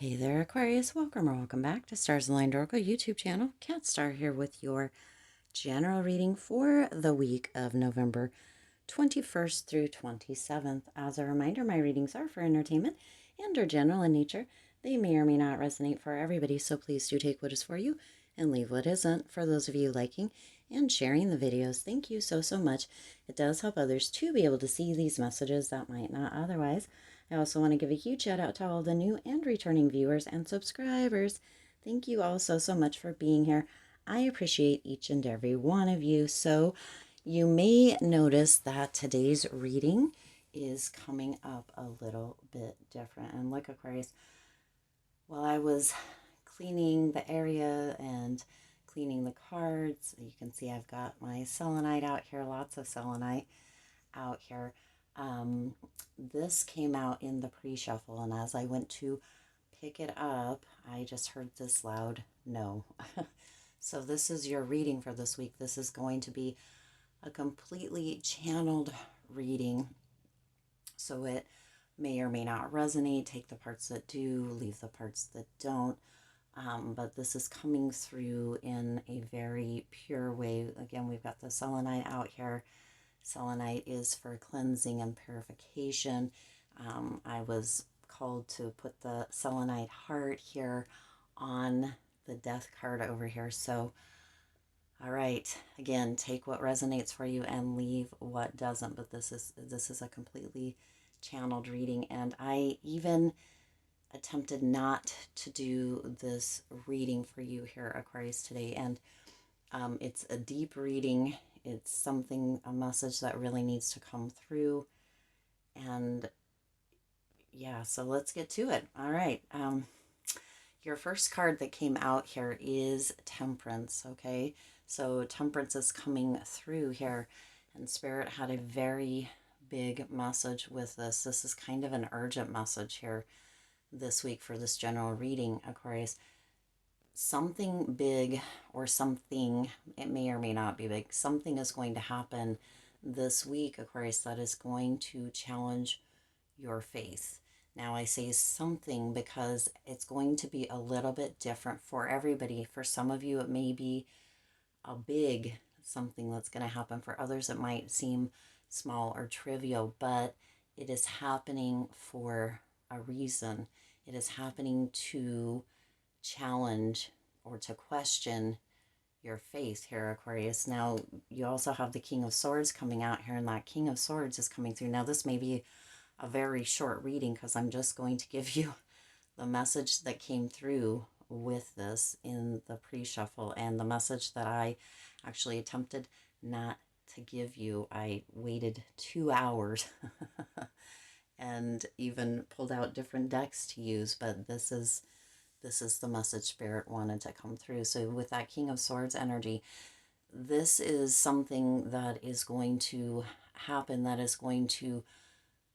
Hey there, Aquarius. Welcome or welcome back to Stars Aligned Oracle YouTube channel. Cat Star here with your general reading for the week of November 21st through 27th. As a reminder, my readings are for entertainment and are general in nature. They may or may not resonate for everybody, so please do take what is for you and leave what isn't. For those of you liking and sharing the videos, thank you so much. It does help others to be able to see these messages that might not otherwise. I also want to give a huge shout out to all the new and returning viewers and subscribers. Thank you all so much for being here. I appreciate each and every one of you. So you may notice that today's reading is coming up a little bit different. And look, Aquarius, while I was cleaning the area and cleaning the cards, you can see I've got my selenite out here, lots of selenite out here. This came out in the pre-shuffle, and as I went to pick it up, I just heard this loud no. So this is your reading for this week. This is going to be a completely channeled reading, so it may or may not resonate. Take the parts that do, leave the parts that don't. But this is coming through in a very pure way. Again, we've got the selenite out here. Selenite is for cleansing and purification. I was called to put the selenite heart here on the death card over here. So, all right, again, take what resonates for you and leave what doesn't. But this is a completely channeled reading, and I even attempted not to do this reading for you here, Aquarius, today. And it's a deep reading. It's something, a message that really needs to come through. And yeah, so let's get to it. All right. Your first card that came out here is Temperance, okay? So Temperance is coming through here, and Spirit had a very big message with this. This is kind of an urgent message here this week for this general reading, Aquarius. Something big or something, it may or may not be big, something is going to happen this week, Aquarius, that is going to challenge your faith. Now I say something because it's going to be a little bit different for everybody. For some of you, it may be a big something that's going to happen. For others, it might seem small or trivial, but it is happening for a reason. It is happening to challenge or to question your faith here, Aquarius. Now, you also have the King of Swords coming out here, and that King of Swords is coming through. Now, this may be a very short reading because I'm just going to give you the message that came through with this in the pre-shuffle, and the message that I actually attempted not to give you. I waited 2 hours and even pulled out different decks to use, but this is the message Spirit wanted to come through. So with that King of Swords energy, this is something that is going to happen, that is going to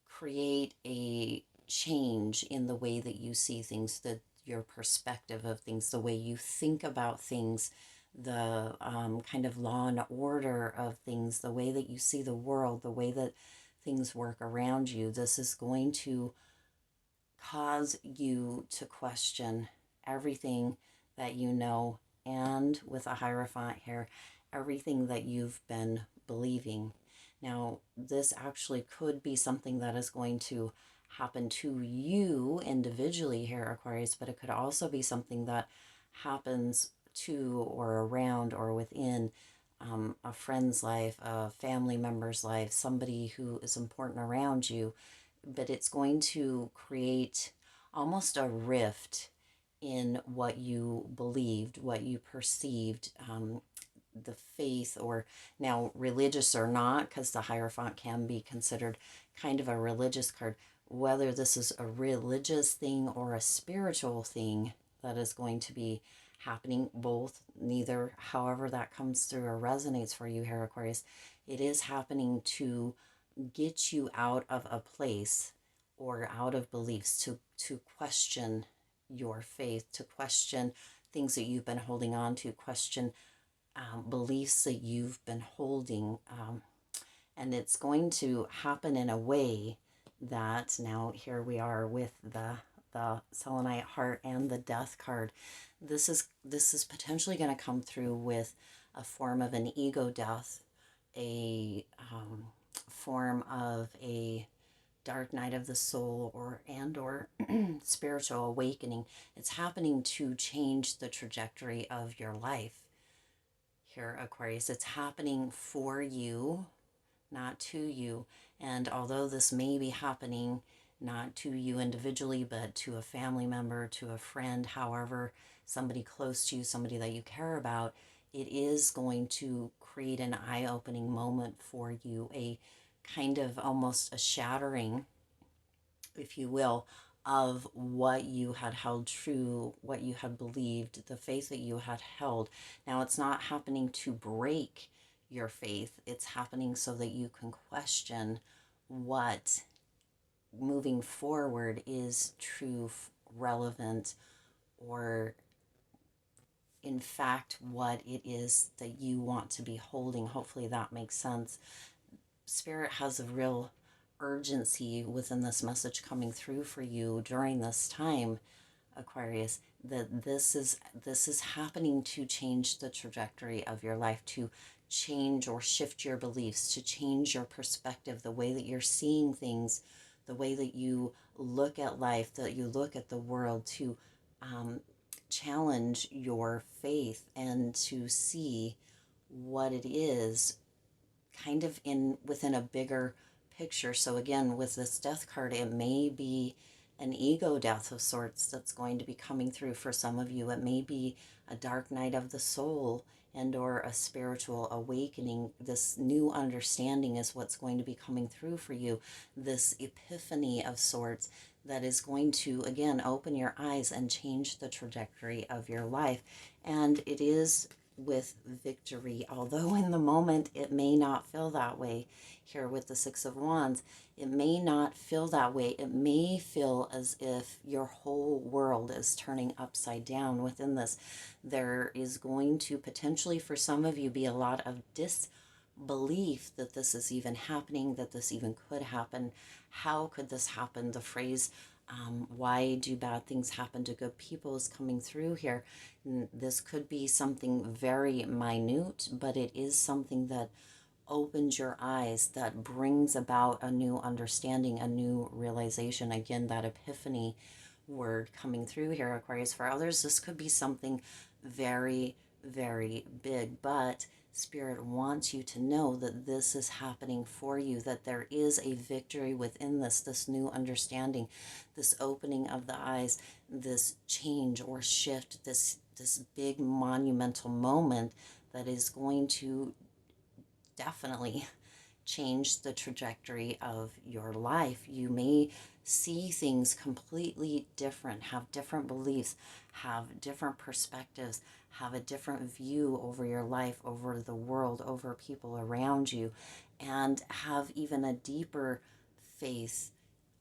create a change in the way that you see things, your perspective of things, the way you think about things, the kind of law and order of things, the way that you see the world, the way that things work around you. This is going to cause you to question everything that you know, and with a Hierophant here, everything that you've been believing. Now, this actually could be something that is going to happen to you individually here, Aquarius, but it could also be something that happens to or around or within a friend's life, a family member's life, somebody who is important around you. But it's going to create almost a rift in what you believed, what you perceived, the faith, or now religious or not, because the Hierophant can be considered kind of a religious card, whether this is a religious thing or a spiritual thing that is going to be happening, both, neither, however that comes through or resonates for you here, Aquarius. It is happening to get you out of a place or out of beliefs, to question your faith, to question things that you've been holding on to, question beliefs that you've been holding. And it's going to happen in a way that, now here we are with the the selenite heart and the death card. This is potentially going to come through with a form of an ego death, a form of a dark night of the soul, or spiritual awakening. It's happening to change the trajectory of your life here, Aquarius. It's happening for you, not to you. And although this may be happening not to you individually, but to a family member, to a friend, however, somebody close to you, somebody that you care about, it is going to create an eye-opening moment for you, a kind of almost a shattering, if you will, of what you had held true, what you had believed, the faith that you had held. Now, it's not happening to break your faith, it's happening so that you can question what moving forward is true, relevant, or in fact what it is that you want to be holding. Hopefully that makes sense. Spirit has a real urgency within this message coming through for you during this time, Aquarius, that this is happening to change the trajectory of your life, to change or shift your beliefs, to change your perspective, the way that you're seeing things, the way that you look at life, that you look at the world, to challenge your faith and to see what it is kind of in within a bigger picture. So again, with this death card, it may be an ego death of sorts that's going to be coming through for some of you. It may be a dark night of the soul and or a spiritual awakening. This new understanding is what's going to be coming through for you. This epiphany of sorts that is going to, again, open your eyes and change the trajectory of your life. And it is with victory, although in the moment it may not feel that way. Here with the Six of Wands, it may not feel that way. It may feel as if your whole world is turning upside down within this. There is going to potentially, for some of you, be a lot of disbelief that this is even happening, that this even could happen. How could this happen? The phrase, why do bad things happen to good people, is coming through here. This could be something very minute, but it is something that opens your eyes, that brings about a new understanding, a new realization. Again, that epiphany word coming through here, Aquarius. For others, this could be something very, very big, but Spirit wants you to know that this is happening for you, that there is a victory within this new understanding, this opening of the eyes, this change or shift, this big monumental moment that is going to definitely change the trajectory of your life. You may see things completely different, have different beliefs, have different perspectives, have a different view over your life, over the world, over people around you, and have even a deeper faith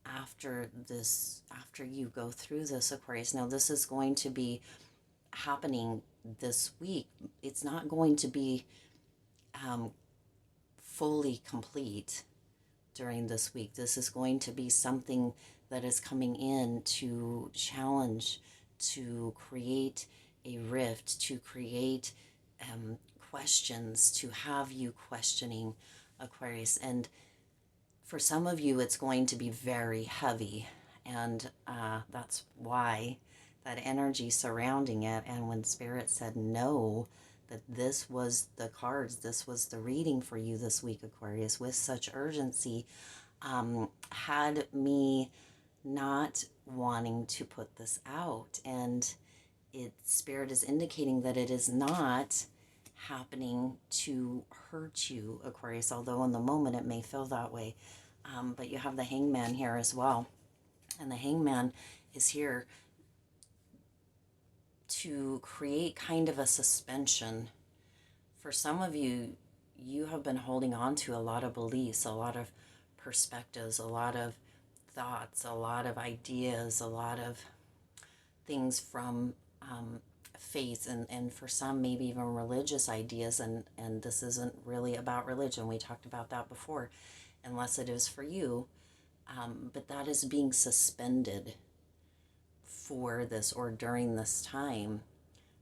after this, after you go through this, Aquarius. Now, this is going to be happening this week. It's not going to be fully complete during this week. This is going to be something that is coming in to challenge, to create a rift, to create questions, to have you questioning, Aquarius. And for some of you, it's going to be very heavy. And that's why that energy surrounding it. And when Spirit said no, that this was the cards, this was the reading for you this week, Aquarius, with such urgency, had me not wanting to put this out. And Spirit is indicating that it is not happening to hurt you, Aquarius, although in the moment it may feel that way. But you have the Hangman here as well. And the Hangman is here to create kind of a suspension. For some of you, you have been holding on to a lot of beliefs, a lot of perspectives, a lot of thoughts, a lot of ideas, a lot of things from faith, and for some maybe even religious ideas, and this isn't really about religion. We talked about that before, unless it is for you, but that is being suspended for this or during this time,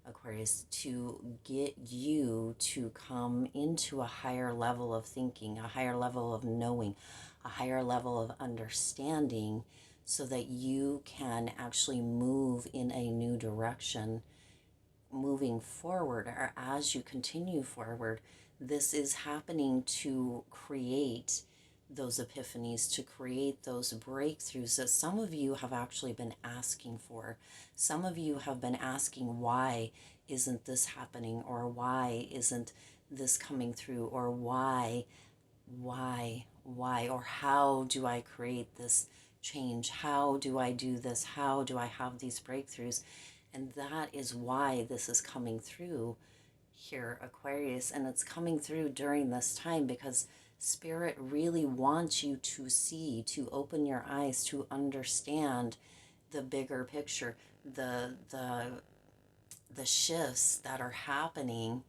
Aquarius, to get you to come into a higher level of thinking, a higher level of knowing, a higher level of understanding, so that you can actually move in a new direction moving forward, or as you continue forward. This is happening to create those epiphanies, to create those breakthroughs that some of you have actually been asking for. Some of you have been asking, why isn't this happening? Or why isn't this coming through? Or why? Or how do I create this change? How do I do this? How do I have these breakthroughs? And that is why this is coming through here, Aquarius. And it's coming through during this time because Spirit really wants you to see, to open your eyes, to understand the bigger picture, the shifts that are happening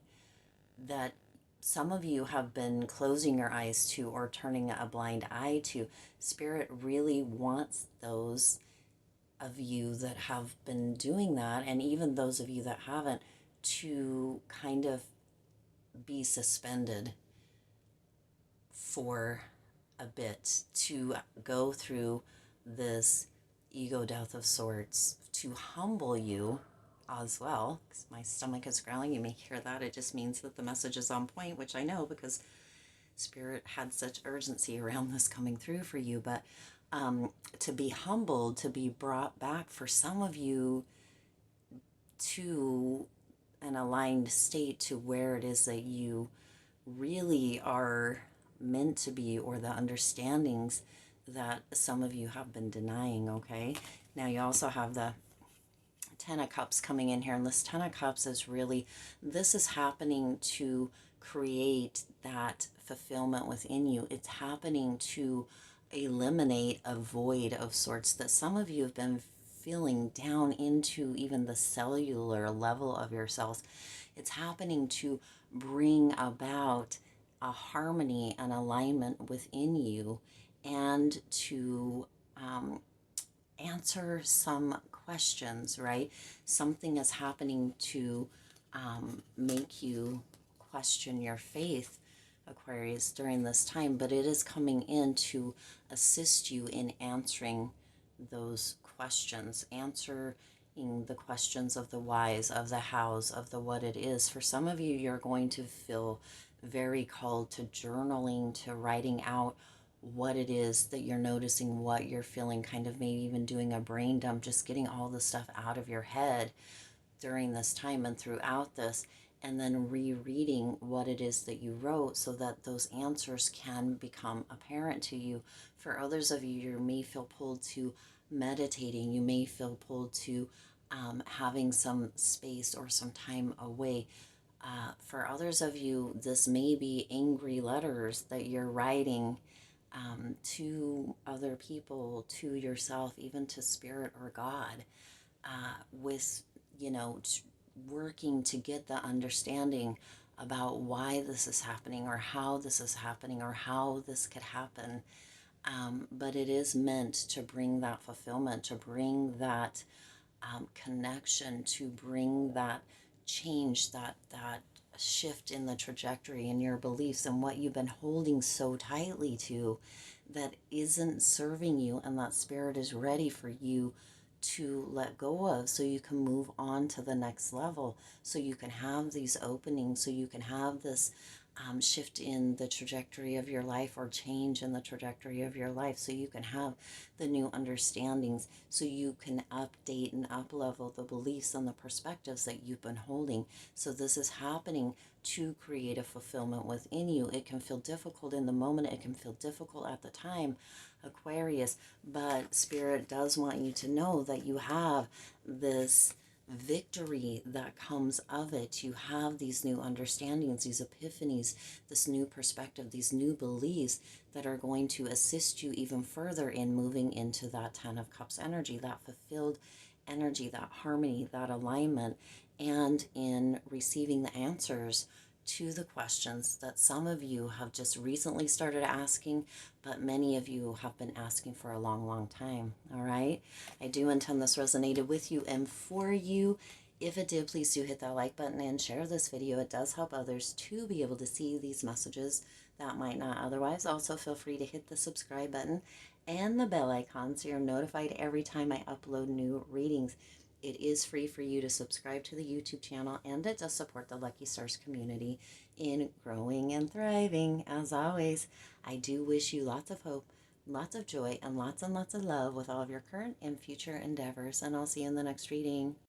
that some of you have been closing your eyes to or turning a blind eye to. Spirit really wants those of you that have been doing that, and even those of you that haven't, to kind of be suspended for a bit, to go through this ego death of sorts, to humble you as well. Because my stomach is growling, you may hear that. It just means that the message is on point, which I know because Spirit had such urgency around this coming through for you. But to be humbled, to be brought back for some of you to an aligned state to where it is that you really are meant to be, or the understandings that some of you have been denying. Okay, now you also have the Ten of Cups coming in here, and this Ten of Cups is really, this is happening to create that fulfillment within you. It's happening to eliminate a void of sorts that some of you have been feeling down into even the cellular level of yourselves. It's happening to bring about a harmony and alignment within you, and to answer some questions, right? Something is happening to make you question your faith, Aquarius, during this time, but it is coming in to assist you in answering those questions, answering the questions of the whys, of the hows, of the what it is. For some of you, you're going to feel very called to journaling, to writing out what it is that you're noticing, what you're feeling, kind of maybe even doing a brain dump, just getting all the stuff out of your head during this time and throughout this, and then rereading what it is that you wrote so that those answers can become apparent to you. For others of you, you may feel pulled to meditating. You may feel pulled to having some space or some time away. For others of you, this may be angry letters that you're writing to other people, to yourself, even to Spirit or God, with, working to get the understanding about why this is happening, or how this is happening, or how this could happen. But it is meant to bring that fulfillment, to bring that connection, to bring that change, that shift in the trajectory in your beliefs and what you've been holding so tightly to that isn't serving you, and that Spirit is ready for you to let go of, so you can move on to the next level, so you can have these openings, so you can have this shift in the trajectory of your life, or change in the trajectory of your life, so you can have the new understandings, so you can update and up-level the beliefs and the perspectives that you've been holding. So this is happening to create a fulfillment within you. It can feel difficult in the moment. It can feel difficult at the time, Aquarius, but Spirit does want you to know that you have this victory that comes of it. You have these new understandings, these epiphanies, this new perspective, these new beliefs that are going to assist you even further in moving into that Ten of Cups energy, that fulfilled energy, that harmony, that alignment, and in receiving the answers to the questions that some of you have just recently started asking, but many of you have been asking for a long, long time. All right. I do intend this resonated with you and for you. If it did, please do hit that like button and share this video. It does help others to be able to see these messages that might not otherwise. Also, feel free to hit the subscribe button and the bell icon so you're notified every time I upload new readings. It is free for you to subscribe to the YouTube channel, and it does support the Lucky Stars community in growing and thriving. As always, I do wish you lots of hope, lots of joy, and lots of love with all of your current and future endeavors, and I'll see you in the next reading.